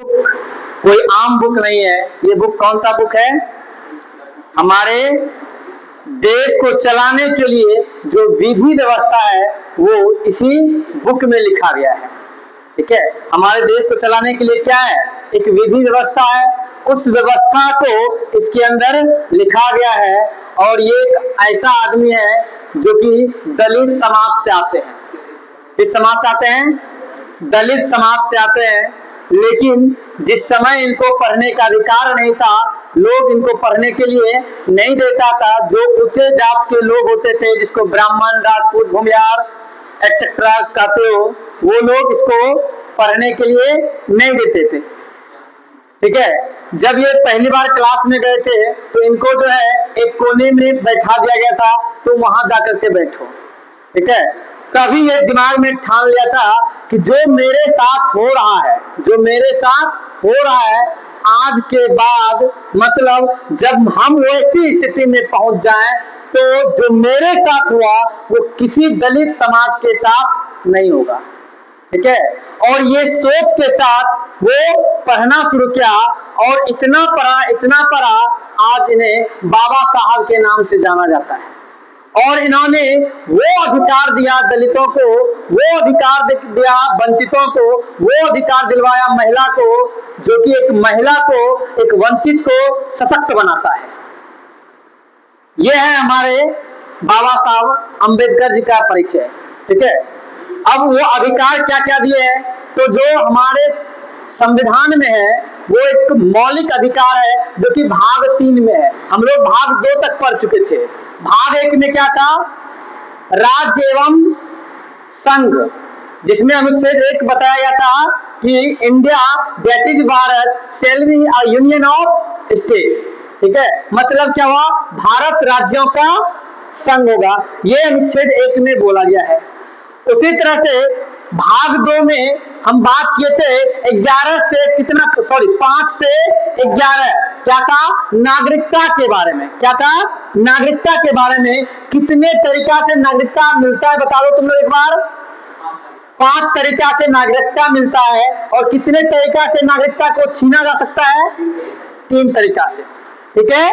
कोई आम बुक नहीं है। ये बुक कौन सा बुक है? हमारे देश को चलाने के लिए जो विधि व्यवस्था है वो इसी बुक में लिखा गया है। ठीक है, हमारे देश को चलाने के लिए क्या है? एक विधि व्यवस्था है, उस व्यवस्था को इसके अंदर लिखा गया है। और ये एक ऐसा आदमी है जो कि दलित समाज से आते हैं। किस समाज से आते हैं? दलित समाज से आते हैं। लेकिन जिस समय इनको पढ़ने का अधिकार नहीं था, लोग इनको पढ़ने के लिए नहीं देता था, जो ऊंचे जात के लोग होते थे जिसको ब्राह्मण, राजपूत, भूमियार एक्सेट्रा कहते हो, वो लोग इसको पढ़ने के लिए नहीं देते थे। ठीक है, जब ये पहली बार क्लास में गए थे तो इनको जो है एक कोने में बैठा दिया गया था, तो वहां जाकर के बैठो। ठीक है, तभी ये दिमाग में ठान लिया था कि जो मेरे साथ हो रहा है, जो मेरे साथ हो रहा है, आज के बाद मतलब जब हम वैसी स्थिति में पहुंच जाएं तो जो मेरे साथ हुआ वो किसी दलित समाज के साथ नहीं होगा। ठीक है, और ये सोच के साथ वो पढ़ना शुरू किया और इतना पढ़ा, आज इन्हें बाबा साहब के नाम से जाना जाता है। और इन्होंने वो अधिकार दिया दलितों को, वो अधिकार दिया वंचितों को, वो अधिकार दिलवाया महिला को, जो कि एक महिला को, एक वंचित को सशक्त बनाता है। यह है हमारे बाबा साहब अंबेडकर जी का परिचय। ठीक है, अब वो अधिकार क्या क्या दिए हैं? तो जो हमारे संविधान में है वो एक मौलिक अधिकार है जो कि भाग 3 में है। हम लोग भाग 2 तक पढ़ चुके थे। भाग 1 में क्या था? राज्य एवं संघ, जिसमें अनुच्छेद 1 बताया गया था कि India that is Bharat shall be a union of state. ठीक है, मतलब क्या हुआ? भारत राज्यों का संघ होगा। ये अनुच्छेद 1 में बोला गया है। उसी तरह से भाग 2 में हम बात किए थे 11 से 5 से 11 क्या था? नागरिकता के बारे में। क्या था? नागरिकता के बारे में। कितने तरीका से नागरिकता मिलता है बता दो तुम लोग एक बार। 5 तरीका से नागरिकता मिलता है। और कितने तरीका से नागरिकता को छीना जा सकता है? 3 तरीका से। ठीक है,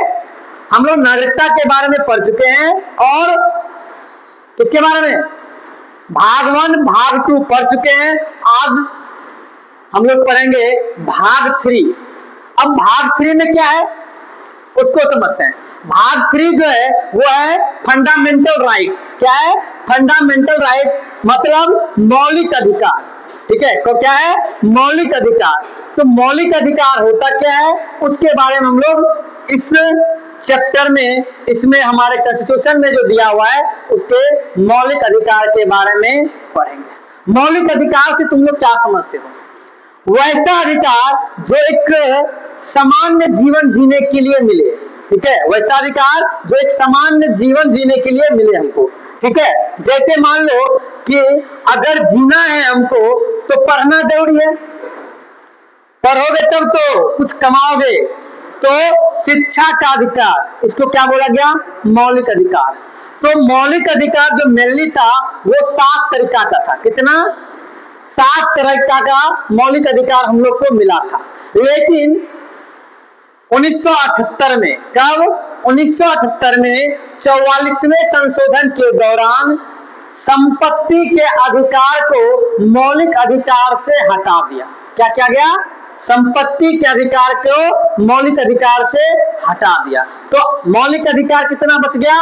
हम लोग नागरिकता के बारे में पढ़ चुके हैं। और किसके बारे में? भाग 1 भाग 2 पढ़ चुके हैं। आज हम लोग पढ़ेंगे भाग 3। अब भाग 3 में क्या है उसको समझते हैं। भाग 3 जो है वो है फंडामेंटल राइट्स। क्या है? फंडामेंटल राइट्स मतलब मौलिक अधिकार। ठीक है, तो क्या है? मौलिक अधिकार। तो मौलिक अधिकार होता क्या है उसके बारे में हम लोग इस चैप्टर में, इसमें हमारे कॉन्स्टिट्यूशन में जो दिया हुआ है उसके मौलिक अधिकार के बारे में पढ़ेंगे। मौलिक अधिकार से तुम लोग क्या समझते हो? वैसा अधिकार जो एक सामान्य जीवन जीने के लिए मिले। ठीक है, वैसा अधिकार जो एक सामान्य जीवन जीने के लिए मिले हमको। ठीक है, जैसे मान लो कि अगर जीना है हमको तो पढ़ना जरूरी है, पढ़ोगे तब तो कुछ कमाओगे। तो शिक्षा का अधिकार, इसको क्या बोला गया? मौलिक अधिकार। तो मौलिक अधिकार जो मेनली था वो 7 तरीका का था। कितना? 7 तरीका का मौलिक अधिकार हम लोग को मिला था। लेकिन 1978 में, कब? 1978 में 44वें संशोधन के दौरान संपत्ति के अधिकार को मौलिक अधिकार से हटा दिया। क्या किया गया? संपत्ति के अधिकार को मौलिक अधिकार से हटा दिया। तो मौलिक अधिकार कितना बच गया?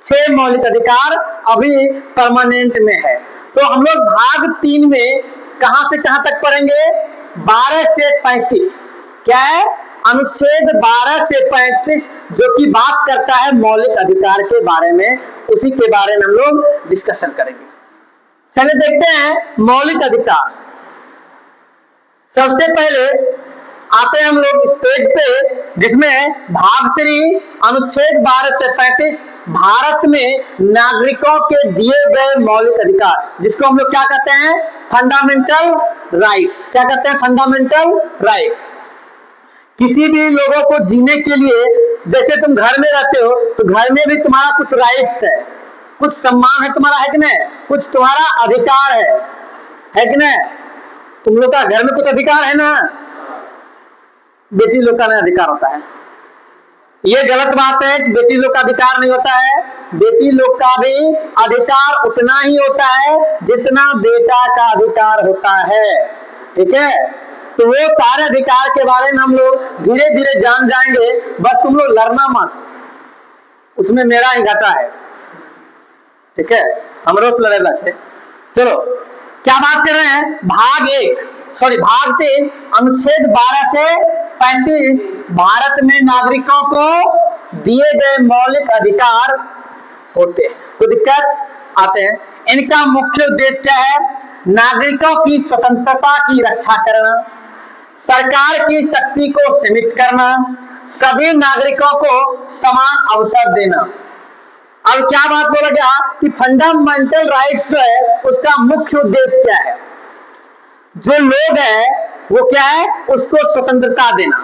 6 मौलिक अधिकार अभी परमानेंट में है। तो हम लोग भाग 3 में कहां से कहां तक पढ़ेंगे? 12 से 35। क्या है? अनुच्छेद 12 से 35 जो कि बात करता है मौलिक अधिकार के बारे में, उसी के बारे में हम लोग डिस्कशन करेंगे। चलिए देखते हैं मौलिक अधिकार। सबसे पहले आते हैं हम लोग इस पेज पे, जिसमें भाग 3 अनुच्छेद 12 से 35 भारत में नागरिकों के दिए गए मौलिक अधिकार, जिसको हम लोग क्या कहते हैं? Fundamental rights. क्या कहते हैं? Fundamental rights. किसी भी लोगों को जीने के लिए, जैसे तुम घर में रहते हो तो घर में भी तुम्हारा कुछ राइट्स है, कुछ सम्मान है तुम्हारा, है कि नहीं? कुछ तुम्हारा अधिकार है कि नहीं? तुम लोग का घर में कुछ अधिकार है ना, बेटी लोग का नहीं अधिकार होता है। ये गलत बात है कि बेटी लोग का अधिकार नहीं होता है। बेटी लोग का भी अधिकार उतना ही होता है जितना बेटा का अधिकार होता है, ठीक है। तो वो सारे अधिकार के बारे में हम लोग धीरे धीरे जान जाएंगे, बस तुम लोग लड़ना मत, उसमें मेरा ही घाटा है, ठीक है। हम रोज लड़ेगा से। चलो क्या बात कर रहे हैं, भाग 3 अनुच्छेद 12 से 35 भारत में नागरिकों को दिए गए मौलिक अधिकार होते हैं। कोई दिक्कत आते हैं। इनका मुख्य उद्देश्य क्या है, नागरिकों की स्वतंत्रता की रक्षा करना, सरकार की शक्ति को सीमित करना, सभी नागरिकों को समान अवसर देना। अब क्या बात बोला गया कि फंडामेंटल राइट्स जो है उसका मुख्य उद्देश्य क्या है, जो लोग है वो क्या है, उसको स्वतंत्रता देना।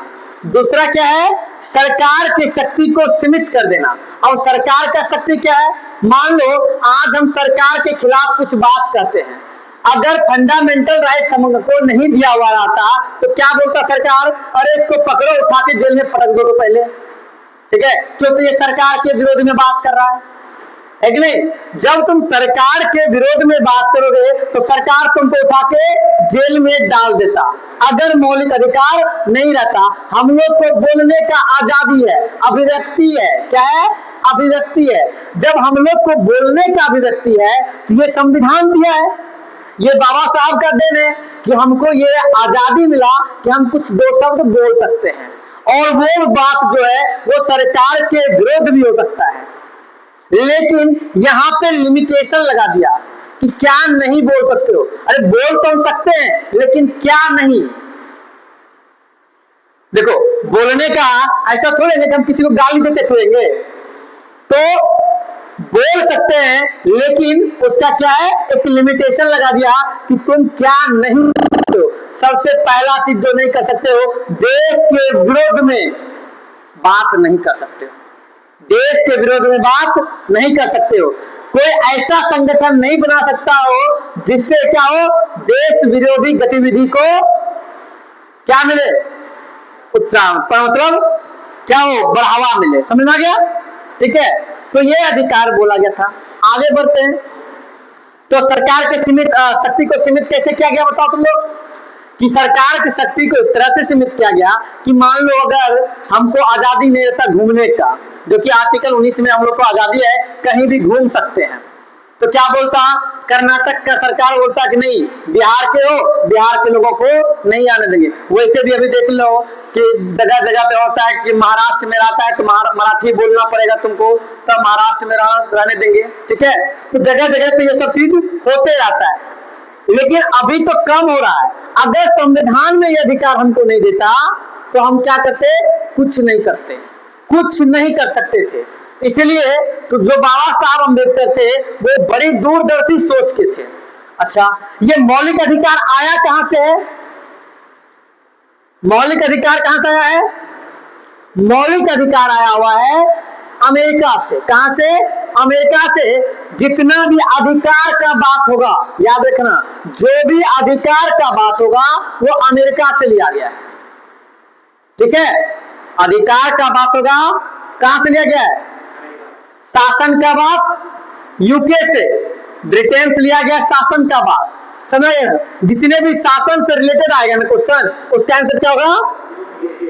दूसरा क्या है, सरकार की शक्ति को सीमित कर देना। अब सरकार का शक्ति क्या है, मान लो आज हम सरकार के खिलाफ कुछ बात करते हैं, अगर फंडामेंटल राइट हमको नहीं दिया हुआ रहता तो क्या बोलता सरकार, अरे इसको पकड़ो, उठा के जेल में पटक दो पहले, ठीक है, क्योंकि ये सरकार के विरोध में बात कर रहा है कि नहीं। जब तुम सरकार के विरोध में बात करोगे तो सरकार तुमको उठा के जेल में डाल देता। अगर मौलिक अधिकार नहीं रहता, हम लोग को बोलने का आजादी है, अभिव्यक्ति है, क्या है, अभिव्यक्ति है। जब हम लोग को बोलने का अभिव्यक्ति है तो ये संविधान दिया है, ये बाबा साहब का देन है कि हमको ये आजादी मिला कि हम कुछ 2 शब्द बोल सकते हैं, और वो बात जो है वो सरकार के विरोध भी हो सकता है। लेकिन यहां पे लिमिटेशन लगा दिया कि क्या नहीं बोल सकते हो। अरे बोल तो हम सकते हैं लेकिन क्या नहीं। देखो बोलने का ऐसा थोड़े है कि हम किसी को गाली देते फिरेंगे, तो बोल सकते हैं लेकिन उसका क्या है, एक लिमिटेशन लगा दिया कि तुम क्या नहीं कर सकते हो। सबसे पहला चीज जो नहीं कर सकते हो, देश के विरोध में बात नहीं कर सकते हो, देश के विरोध में बात नहीं कर सकते हो। कोई ऐसा संगठन नहीं बना सकता हो जिससे क्या हो, देश विरोधी गतिविधि को क्या मिले, उत्साह, मतलब क्या हो, बढ़ावा मिले। समझ आ गया, ठीक है। तो ये अधिकार बोला गया था। आगे बढ़ते हैं। तो सरकार के सीमित शक्ति को सीमित कैसे किया गया, बताओ तुम लोग, कि सरकार की शक्ति को इस तरह से सीमित किया गया कि मान लो अगर हमको आजादी नहीं रहता घूमने का, जो कि आर्टिकल 19 में हम लोग को आजादी है, कहीं भी घूम सकते हैं, तो क्या बोलता, कर्नाटक का सरकार बोलता कि नहीं, बिहार के हो, बिहार के लोगों को नहीं आने देंगे। वैसे भी अभी देख लो कि जगह जगह पे होता है कि महाराष्ट्र में रहता है तो मराठी बोलना पड़ेगा तुमको, तब महाराष्ट्र में रहने देंगे, ठीक है। तो जगह जगह पे ये सब चीज होते रहता है, लेकिन अभी तो कम हो रहा है। अगर संविधान में ये अधिकार हमको नहीं देता तो हम क्या करते, कुछ नहीं करते, कुछ नहीं कर सकते थे। इसलिए तो जो बाबा साहब अम्बेडकर थे वो बड़ी दूरदर्शी सोच के थे। अच्छा, ये मौलिक अधिकार आया कहां से है, मौलिक अधिकार कहां से आया है, मौलिक अधिकार आया हुआ है अमेरिका से। कहां से, अमेरिका से। जितना भी अधिकार का बात होगा, याद रखना, जो भी अधिकार का बात होगा वो अमेरिका से लिया गया है, ठीक है। अधिकार का बात होगा कहां से लिया गया है, शासन का बात यूके से, ब्रिटेन से लिया गया शासन का बात। समझ, जितने भी शासन से रिलेटेड आएगा ना क्वेश्चन, उसका आंसर क्या होगा,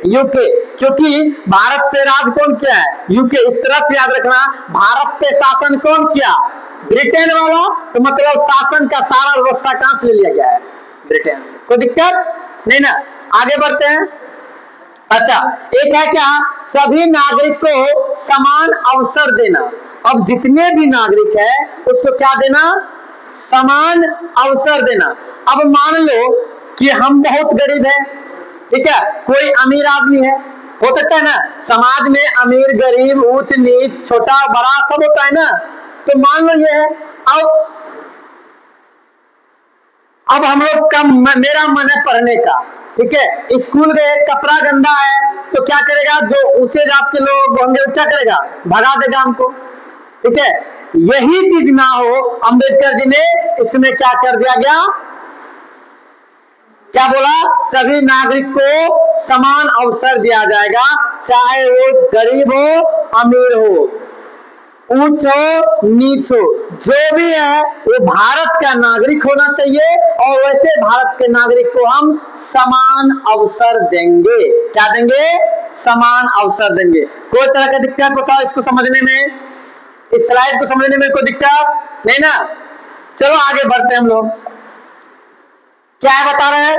यूके, क्योंकि भारत पे राज कौन किया है, यूके। इस तरह से याद रखना, भारत पे शासन कौन किया, ब्रिटेन वाला, तो मतलब शासन का सारा व्यवस्था कहां से ले लिया गया है, ब्रिटेन से। कोई दिक्कत नहीं ना, आगे बढ़ते हैं। अच्छा, एक है क्या, सभी नागरिक को समान अवसर देना। अब जितने भी नागरिक है उसको क्या देना, समान अवसर देना। अब मान लो कि हम बहुत गरीब हैं, ठीक है, कोई अमीर आदमी है, हो सकता है ना, समाज में अमीर गरीब ऊंच नीच छोटा बड़ा सब होता है ना। तो मान लो ये है, अब हम लोग का मेरा मन है पढ़ने का, ठीक है, स्कूल गए, कपड़ा गंदा है तो क्या करेगा, जो ऊंचे जात के लोग होंगे वो क्या करेगा, भगा देगा हमको, ठीक है। यही चीज ना हो, अंबेडकर जी ने इसमें क्या कर दिया गया, क्या बोला? सभी नागरिक को समान अवसर दिया जाएगा, चाहे वो गरीब हो अमीर हो, ऊंच हो नीच हो, जो भी है वो भारत का नागरिक होना चाहिए और वैसे भारत के नागरिक को हम समान अवसर देंगे। क्या देंगे? समान अवसर देंगे। कोई तरह का दिक्कत बताओ इसको समझने में, इस स्लाइड को समझने में कोई दिक्कत नहीं ना? चलो आगे बढ़ते हैं हम लोग। क्या है बता रहे हैं?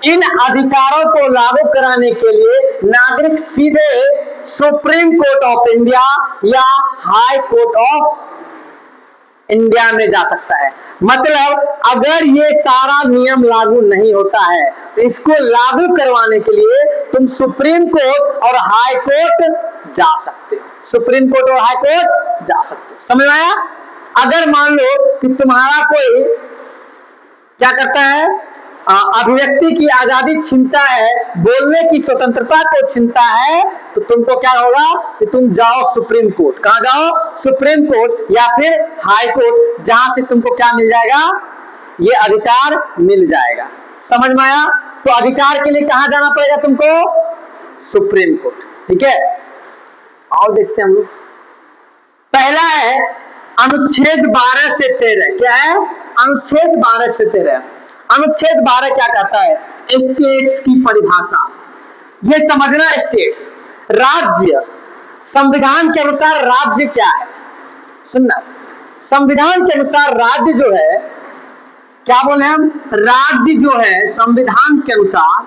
इन अधिकारों को लागू कराने के लिए नागरिक सीधे सुप्रीम कोर्ट ऑफ इंडिया या हाई कोर्ट ऑफ इंडिया में जा सकता है। मतलब अगर ये सारा नियम लागू नहीं होता है तो इसको लागू करवाने के लिए तुम सुप्रीम कोर्ट और हाई कोर्ट जा सकते हो। सुप्रीम कोर्ट और हाई कोर्ट जा सकते हो। समझ आया? अगर मान लो कि तुम्हारा कोई क्या करता है, अभिव्यक्ति की आजादी छीनता है, बोलने की स्वतंत्रता को छीनता है, तो तुमको क्या होगा कि तुम जाओ सुप्रीम कोर्ट। कहां जाओ? सुप्रीम कोर्ट या फिर हाई कोर्ट, जहां से तुमको क्या मिल जाएगा? ये अधिकार मिल जाएगा। समझ में आया? तो अधिकार के लिए कहां जाना पड़ेगा तुमको? Supreme court. ठीक है, आओ देखते हैं हम लोग। पहला है अनुच्छेद 12 से 13। क्या है? अनुच्छेद 12 से 13। अनुच्छेद 12 क्या कहता है? स्टेट्स की परिभाषा। ये समझना, स्टेट्स राज्य। संविधान के अनुसार राज्य क्या है? सुनना, संविधान के अनुसार राज्य जो है, क्या बोले हम? राज्य जो है संविधान के अनुसार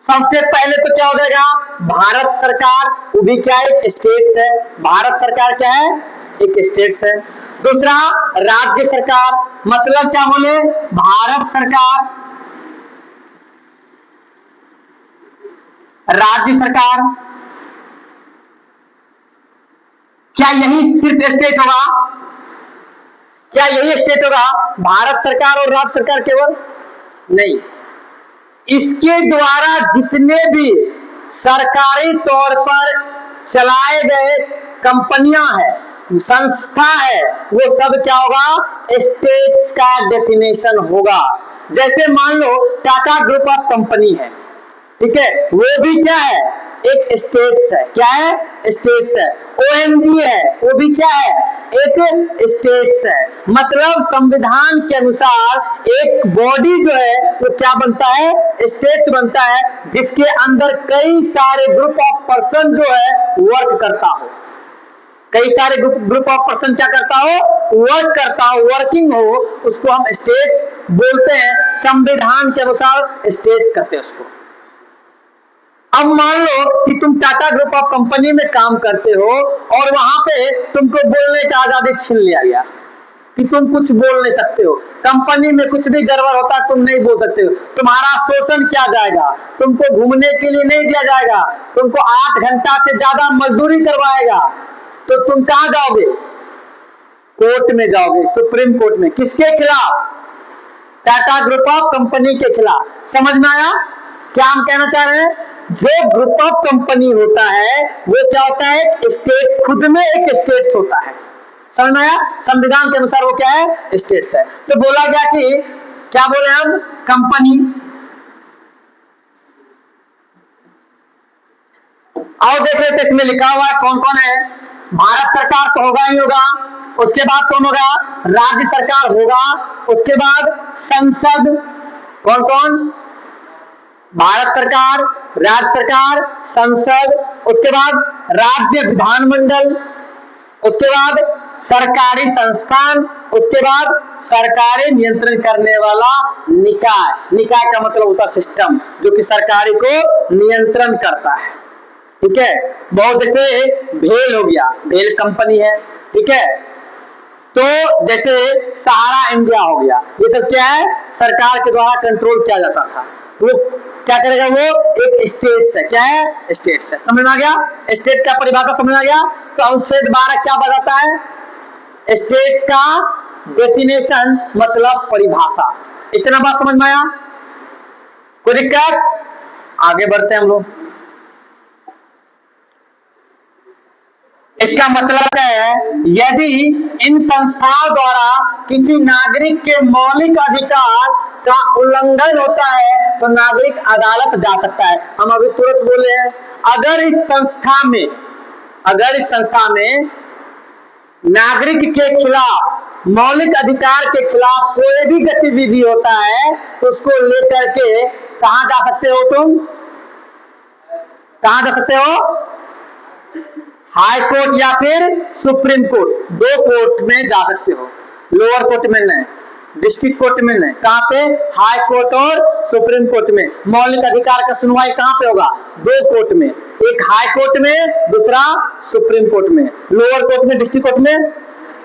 सबसे पहले तो क्या हो जाएगा? भारत सरकार, वो भी क्या है? एक स्टेट्स है। भारत सरकार क्या है? एक स्टेट्स है। दूसरा राज्य सरकार, मतलब क्या बोले? भारत सरकार, राज्य सरकार। क्या यही सिर्फ स्टेट होगा? क्या यही स्टेट होगा? भारत सरकार और राज्य सरकार केवल नहीं, इसके द्वारा जितने भी सरकारी तौर पर चलाए गए कंपनियां हैं, संस्था है, वो सब क्या होगा? स्टेट्स का डेफिनेशन होगा। जैसे मान लो टाटा ग्रुप ऑफ कंपनी है, ठीक है, वो भी क्या है? एक स्टेट्स है। क्या है? स्टेट्स है। ओएनजी है, वो भी क्या है? एक स्टेट्स है। मतलब संविधान के अनुसार एक बॉडी जो है वो क्या बनता है? स्टेट्स बनता है, जिसके अंदर कई सारे ग्रुप ऑफ पर्सन जो है वर्क करता हो। कई सारे ग्रुप ऑफ पर्सन क्या करता हो? वर्क करता हो, वर्किंग हो, उसको हम स्टेट्स बोलते हैं। संविधान के अनुसार स्टेट्स करते हैं उसको। अब मान लो कि तुम टाटा ग्रुप ऑफ कंपनी में काम करते हो और वहां पे तुमको बोलने का आजादी छीन लिया गया कि तुम कुछ बोल नहीं सकते हो। कंपनी में कुछ भी गड़बड़ होता है तुम नहीं बोल सकते हो। तुम्हारा शोषण किया जाएगा, तुमको घूमने के लिए नहीं दिया जाएगा, तुमको 8 घंटा से ज्यादा मजदूरी करवाएगा। तो तुम कहां जाओगे? कोर्ट में जाओगे, सुप्रीम कोर्ट में। किसके खिलाफ? टाटा ग्रुप ऑफ कंपनी के खिलाफ। समझ में आया क्या हम कहना चाह रहे हैं? जो ग्रुप ऑफ कंपनी होता है वो क्या होता है? स्टेट्स, खुद में एक स्टेट्स होता है। समझ में आया? संविधान के अनुसार वो क्या है? स्टेट्स है। तो बोला गया कि क्या बोले हम? कंपनी। और देख रहे थे इसमें लिखा हुआ है कौन कौन है। भारत सरकार तो होगा ही होगा, उसके बाद कौन होगा? राज्य सरकार होगा, उसके बाद संसद। कौन कौन? भारत सरकार, राज्य सरकार, संसद, उसके बाद राज्य विधानमंडल, उसके बाद सरकारी संस्थान, उसके बाद सरकारी नियंत्रण करने वाला निकाय। निकाय का मतलब होता है सिस्टम, जो कि सरकारी को नियंत्रण करता है। ठीक है, बहुत जैसे भेल हो गया, भेल कंपनी है। ठीक है, तो जैसे सहारा इंडिया हो गया, ये सब क्या है? सरकार के द्वारा कंट्रोल किया जाता था। तो क्या करेगा? वो एक स्टेट्स है। क्या है? स्टेट्स है। समझ में आ गया? स्टेट का परिभाषा समझ में आ गया? तो अनुच्छेद 12 क्या बताता है? स्टेट्स का डेफिनेशन मतलब परिभाषा। इतना बात समझ में आया? कोई दिक्कत? आगे बढ़ते हैं हम लोग। इसका मतलब है यदि इन संस्थाओं द्वारा किसी नागरिक के मौलिक अधिकार का उल्लंघन होता है तो नागरिक अदालत जा सकता है। हम अभी तुरंत बोले हैं, अगर इस संस्था में नागरिक के खिलाफ, मौलिक अधिकार के खिलाफ कोई भी गतिविधि होता है तो उसको लेकर के कहां जा सकते हो तुम? कहां जा सकते हो? हाई कोर्ट या फिर सुप्रीम कोर्ट, दो कोर्ट में जा सकते हो। लोअर कोर्ट में नहीं, डिस्ट्रिक्ट कोर्ट में नहीं। कहां पे? हाई कोर्ट और सुप्रीम कोर्ट में। मौलिक अधिकार का सुनवाई कहां पे होगा? दो कोर्ट में, एक हाई कोर्ट में, दूसरा सुप्रीम कोर्ट में। लोअर कोर्ट में, डिस्ट्रिक्ट कोर्ट में,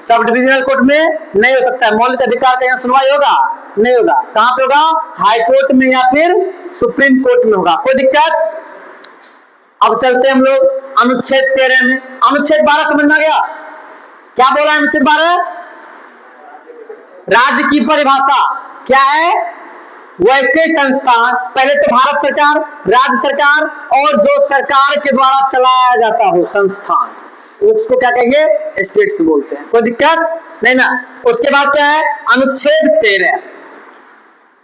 सब डिविजनल कोर्ट में नहीं हो सकता है। मौलिक अधिकार का यहाँ सुनवाई होगा? नहीं होगा। कहां पे होगा? हाई कोर्ट में या फिर सुप्रीम कोर्ट में होगा। कोई दिक्कत? अब चलते हम लोग अनुच्छेद 13 में। अनुच्छेद 12 समझ में आ गया? क्या बोला अनुच्छेद 12? राज्य की परिभाषा क्या है? वैसे संस्थान, पहले तो भारत सरकार, राज्य सरकार और जो सरकार के द्वारा चलाया जाता हो संस्थान, उसको क्या कहेंगे? स्टेट्स बोलते हैं। कोई दिक्कत नहीं ना? उसके बाद क्या है? अनुच्छेद 13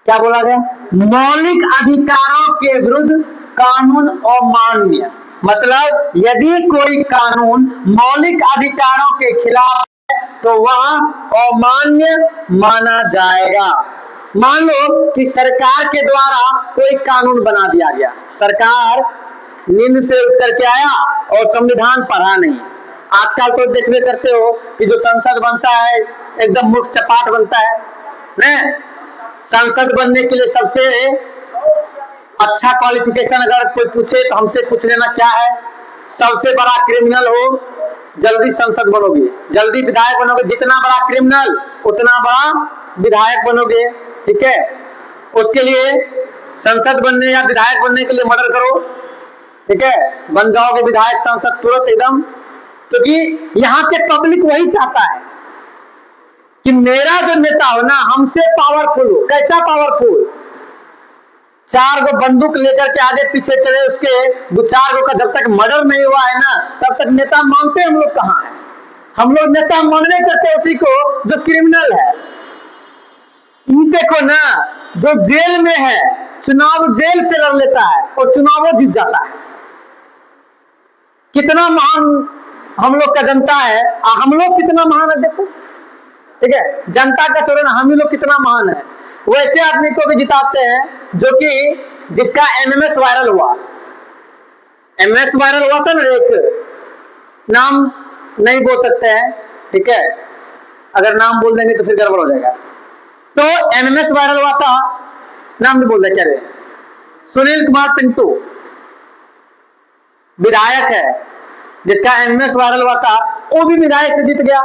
क्या बोला गया? मौलिक अधिकारों के विरुद्ध कानून अमान्य। मतलब यदि कोई कानून मौलिक अधिकारों के खिलाफ है तो वह अमान्य माना जाएगा। मान लो कि सरकार के द्वारा कोई कानून बना दिया गया, सरकार नींद से उठ करके आया और संविधान पढ़ा नहीं। आजकल तो देखने करते हो कि जो संसद बनता है एकदम मूर्ख चपाट बनता है न? सांसद बनने के लिए सबसे अच्छा क्वालिफिकेशन अगर कोई पूछे तो हमसे पूछ लेना क्या है? सबसे बड़ा क्रिमिनल हो, जल्दी संसद बनोगे, जल्दी विधायक बनोगे। जितना बड़ा क्रिमिनल उतना बड़ा विधायक बनोगे। ठीक है? उसके लिए संसद बनने या विधायक बनने के लिए मर्डर करो, ठीक है, बन जाओगे विधायक सांसद तुरंत एकदम। क्योंकि यहाँ के पब्लिक वही चाहता है कि मेरा जो नेता हो ना हमसे पावरफुल हो। कैसा पावरफुल? 4 गो बंदूक लेकर के आगे पीछे चले, उसके 2-4 गो का जब तक मर्डर नहीं हुआ है ना तब तक नेता मानते हम लोग कहाँ है? हम लोग नेता मानने करते उसी को जो क्रिमिनल है। ये देखो ना, जो जेल में है चुनाव जेल से लड़ लेता है और चुनाव जीत जाता है। कितना महान हम लोग का जनता है, हम लोग कितना महान है देखो। ठीक है, जनता का चरण हम ही लोग कितना महान है। वैसे आदमी को भी जिताते हैं जो कि जिसका एमएमएस वायरल हुआ। एमएमएस वायरल हुआ था ना, एक नाम नहीं बोल सकते हैं, ठीक है, अगर नाम बोल देंगे तो फिर गड़बड़ हो जाएगा। तो एमएमएस वायरल हुआ था, नाम नहीं बोल रहे क्या रे? सुनील कुमार पिंटू विधायक है, जिसका एमएमएस वायरल हुआ था, वो भी विधायक से जीत गया।